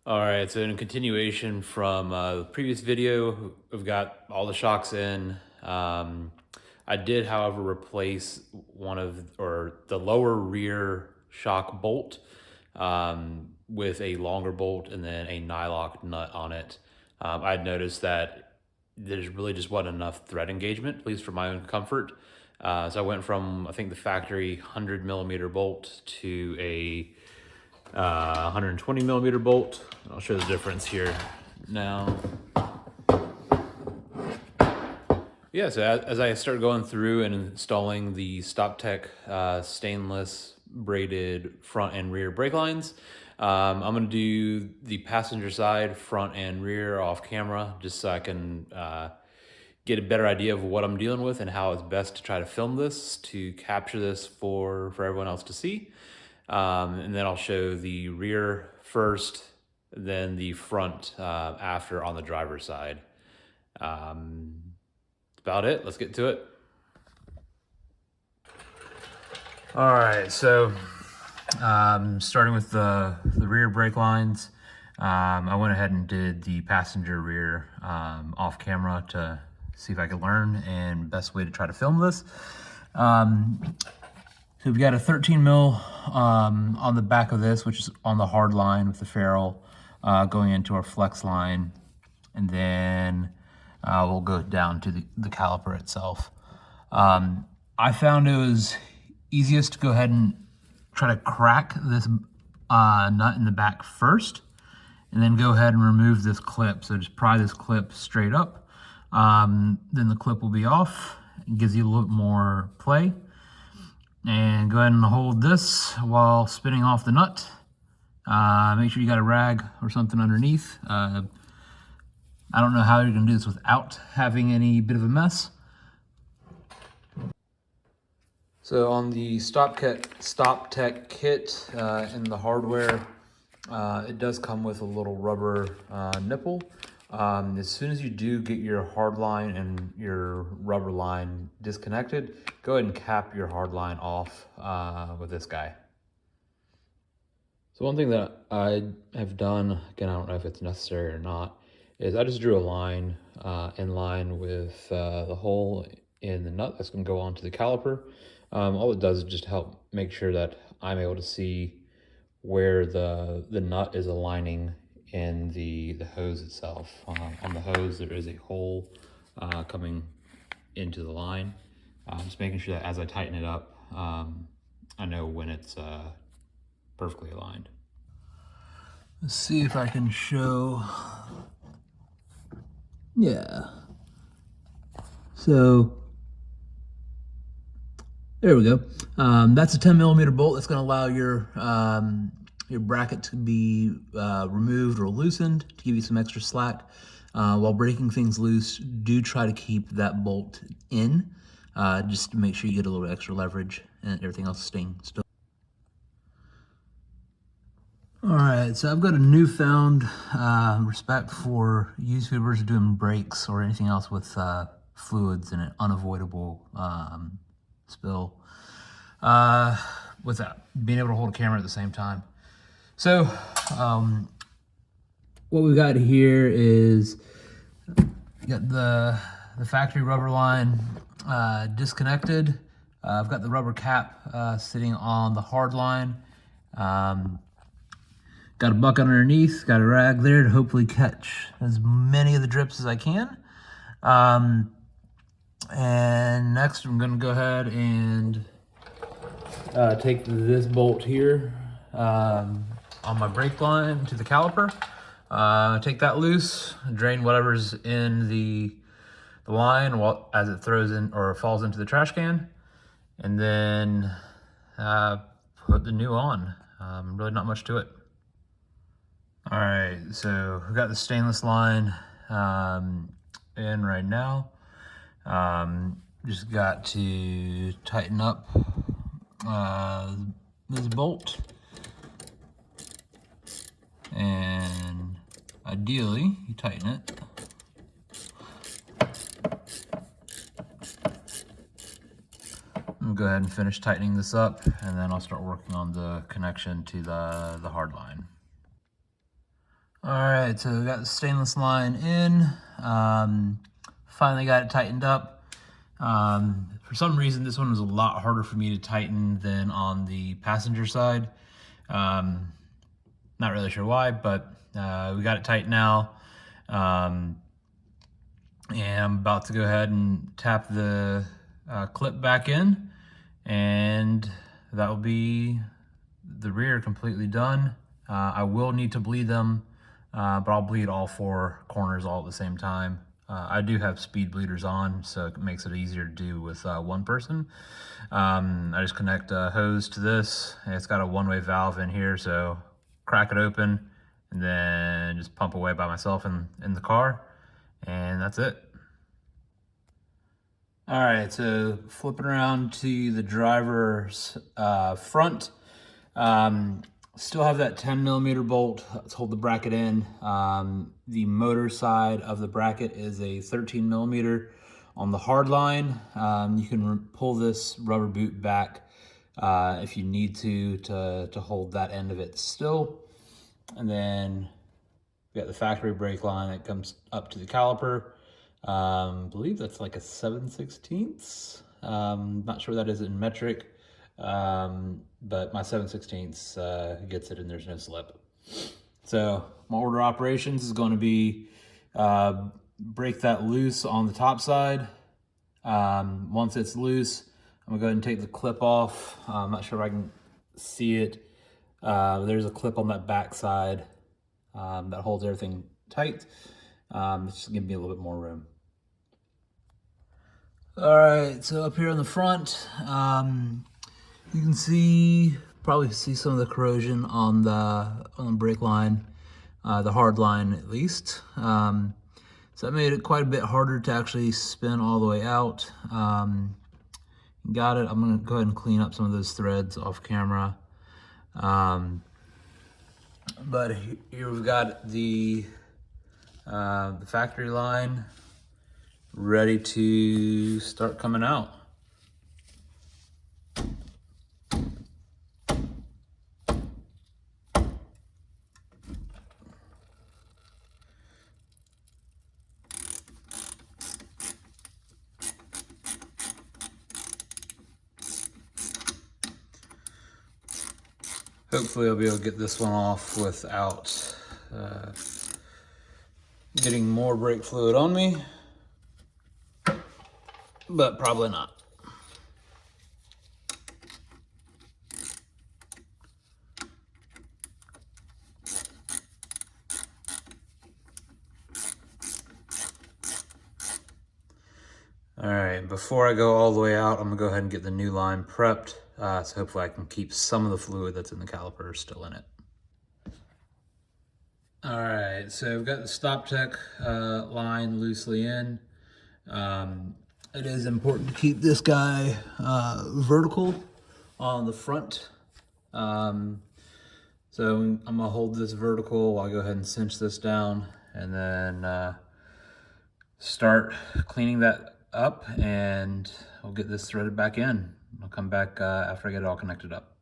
All right, so in continuation from the previous video, we've got all the shocks in. I did, however, replace the lower rear shock bolt with a longer bolt and then a nylock nut on it. I'd noticed that there's really just wasn't enough thread engagement, at least for my own comfort. So I went from, I think, the factory 100mm bolt to a 120mm bolt. I'll show the difference here now. Yeah, so as I start going through and installing the StopTech stainless braided front and rear brake lines, I'm gonna do the passenger side, front and rear off camera, just so I can get a better idea of what I'm dealing with and how it's best to try to film this to capture this for everyone else to see. And then I'll show the rear first, then the front after on the driver's side. That's about it. Let's get to it. All right, so starting with the rear brake lines, I went ahead and did the passenger rear off camera to see if I could learn and best way to try to film this. So we've got a 13 mil on the back of this, which is on the hard line with the ferrule going into our flex line. And then we'll go down to the caliper itself. I found it was easiest to go ahead and try to crack this nut in the back first, and then go ahead and remove this clip. So just pry this clip straight up. Then the clip will be off. It gives you a little more play. And go ahead and hold this while spinning off the nut. Make sure you got a rag or something underneath. I don't know how you're gonna do this without having any bit of a mess. So on the StopTech kit in the hardware, it does come with a little rubber nipple. As soon as you do get your hard line and your rubber line disconnected, go ahead and cap your hard line off with this guy. So one thing that I have done, again, I don't know if it's necessary or not, is I just drew a line in line with the hole in the nut that's going to go onto the caliper. All it does is just help make sure that I'm able to see where the nut is aligning in the hose itself. On the hose, there is a hole coming into the line. Just making sure that as I tighten it up, I know when it's perfectly aligned. Let's see if I can show. Yeah. So there we go. That's a 10mm bolt. That's going to allow your bracket to be removed or loosened to give you some extra slack. While breaking things loose, do try to keep that bolt in, just to make sure you get a little extra leverage and everything else staying still. All right, so I've got a newfound respect for YouTubers doing brakes or anything else with fluids and an unavoidable spill. What's that? Being able to hold a camera at the same time. So what we've got here is you got the factory rubber line disconnected. I've got the rubber cap sitting on the hard line. Got a bucket underneath, got a rag there to hopefully catch as many of the drips as I can. And next I'm gonna go ahead and take this bolt here on my brake line to the caliper. Take that loose, drain whatever's in the line as it throws in or falls into the trash can, and then put the new on. Really not much to it. All right, so we've got the stainless line in right now. Just got to tighten up this bolt, and ideally you tighten it. I'm gonna go ahead and finish tightening this up, and then I'll start working on the connection to the hard line. All right, so we got the stainless line in. Finally got it tightened up. For some reason, this one was a lot harder for me to tighten than on the passenger side. Not really sure why, but we got it tight now. And I'm about to go ahead and tap the clip back in, and that will be the rear completely done. I will need to bleed them, but I'll bleed all 4 corners all at the same time. I do have speed bleeders on, so it makes it easier to do with one person. I just connect a hose to this, and it's got a one-way valve in here, so crack it open and then just pump away by myself in the car, and that's it. All right, so flipping around to the driver's front. Still have that 10mm bolt to hold the bracket in. The motor side of the bracket is a 13mm on the hard line. You can pull this rubber boot back if you need to hold that end of it still. And then we got the factory brake line that comes up to the caliper. I believe that's like a 7/16. Not sure what that is in metric. But my 7/16 gets it and there's no slip. So my order of operations is going to be break that loose on the top side. Once it's loose, I'm gonna go ahead and take the clip off. I'm not sure if I can see it. There's a clip on that back side that holds everything tight. It's just gonna be a little bit more room. All right, so up here on the front, you can probably see some of the corrosion on the brake line, the hard line at least. So that made it quite a bit harder to actually spin all the way out. Got it. I'm gonna go ahead and clean up some of those threads off camera. But here we've got the factory line ready to start coming out. Hopefully I'll be able to get this one off without getting more brake fluid on me, but probably not. All right, before I go all the way out, I'm gonna go ahead and get the new line prepped. So hopefully I can keep some of the fluid that's in the caliper still in it. All right, so I've got the Stop Tech line loosely in. It is important to keep this guy vertical on the front. So I'm gonna hold this vertical. I'll go ahead and cinch this down and then start cleaning that up, and I'll get this threaded back in. I'll come back after I get it all connected up.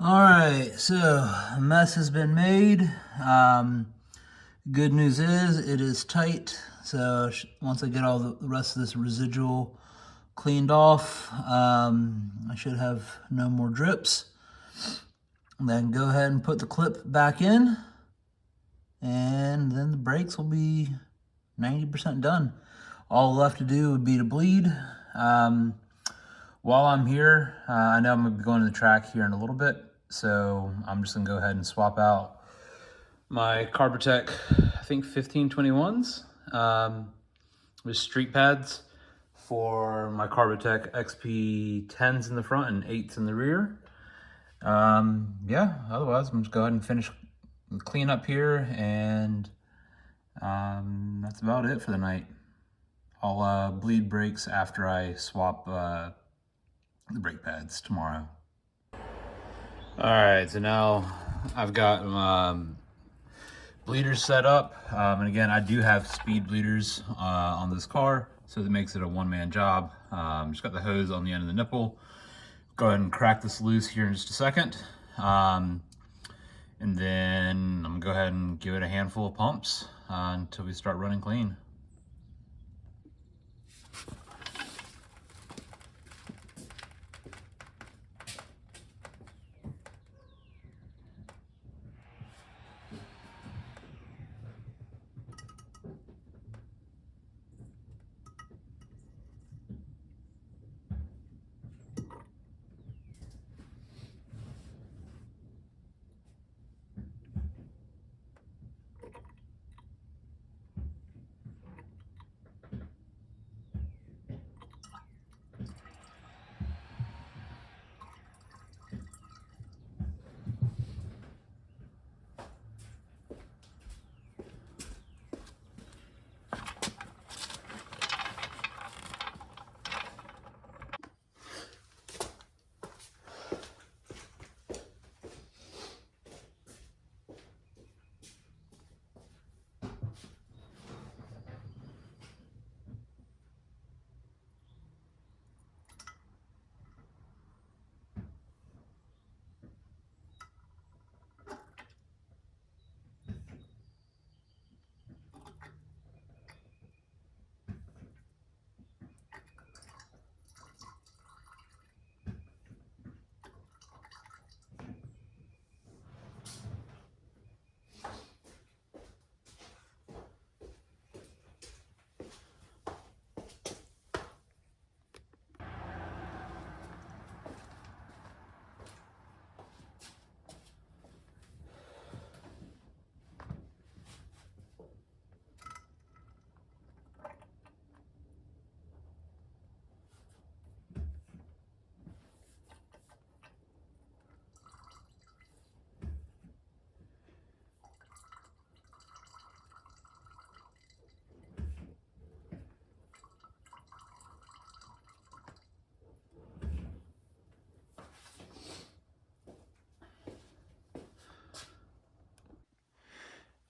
All right, so a mess has been made. Good news is it is tight. So once I get all the rest of this residual cleaned off, I should have no more drips. And then go ahead and put the clip back in, and then the brakes will be 90% done. All left to do would be to bleed. While I'm here, I know I'm gonna be going to the track here in a little bit, so I'm just gonna go ahead and swap out my Carbotech, I think 1521s, with street pads for my Carbotech XP10s in the front and 8s in the rear. Yeah, otherwise I'm just go ahead and finish clean up here, and that's about it for the night. I'll bleed brakes after I swap the brake pads tomorrow. All right, so now I've got bleeders set up, and again, I do have speed bleeders on this car, so that makes it a one-man job. Just got the hose on the end of the nipple. Go ahead and crack this loose here in just a second, and then I'm gonna go ahead and give it a handful of pumps until we start running clean.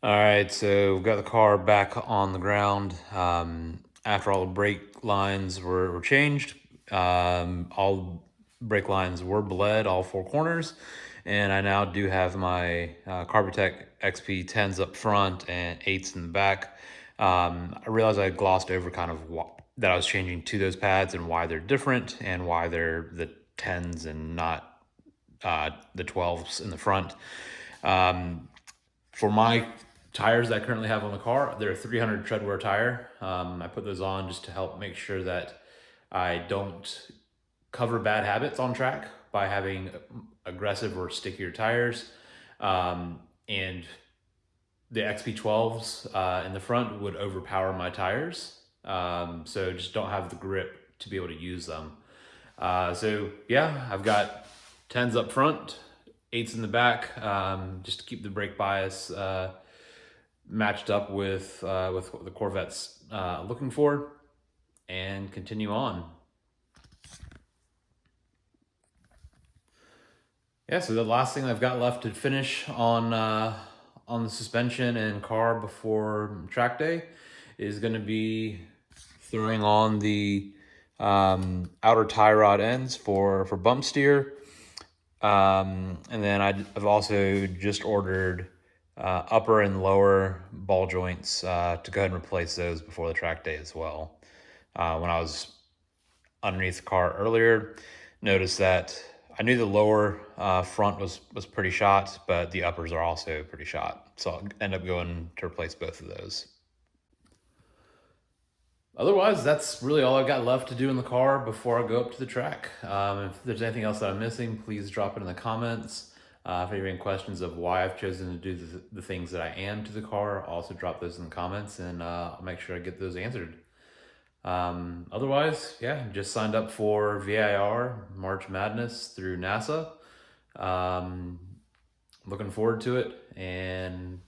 All right, so we've got the car back on the ground. After all the brake lines were changed, all brake lines were bled, all four corners, and I now do have my Carbotech XP10s up front and 8s in the back. I realized I glossed over kind of that I was changing to those pads and why they're different and why they're the 10s and not the 12s in the front. For my tires that I currently have on the car, they're a 300 treadwear tire. I put those on just to help make sure that I don't cover bad habits on track by having aggressive or stickier tires. And the XP12s in the front would overpower my tires. So just don't have the grip to be able to use them. So yeah, I've got 10s up front, 8s in the back, just to keep the brake bias matched up with what the Corvette's looking for, and continue on. Yeah, so the last thing I've got left to finish on the suspension and car before track day is going to be throwing on the outer tie rod ends for bump steer. And then I've also just ordered upper and lower ball joints to go ahead and replace those before the track day as well. When I was underneath the car earlier, noticed that I knew the lower front was pretty shot, but the uppers are also pretty shot. So I'll end up going to replace both of those. Otherwise, that's really all I've got left to do in the car before I go up to the track. If there's anything else that I'm missing, please drop it in the comments. If you have any questions of why I've chosen to do the things that I am to the car, also drop those in the comments, and I'll make sure I get those answered. Otherwise, yeah, just signed up for VIR March Madness through NASA. Looking forward to it, and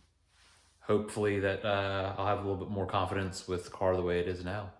hopefully that I'll have a little bit more confidence with the car the way it is now.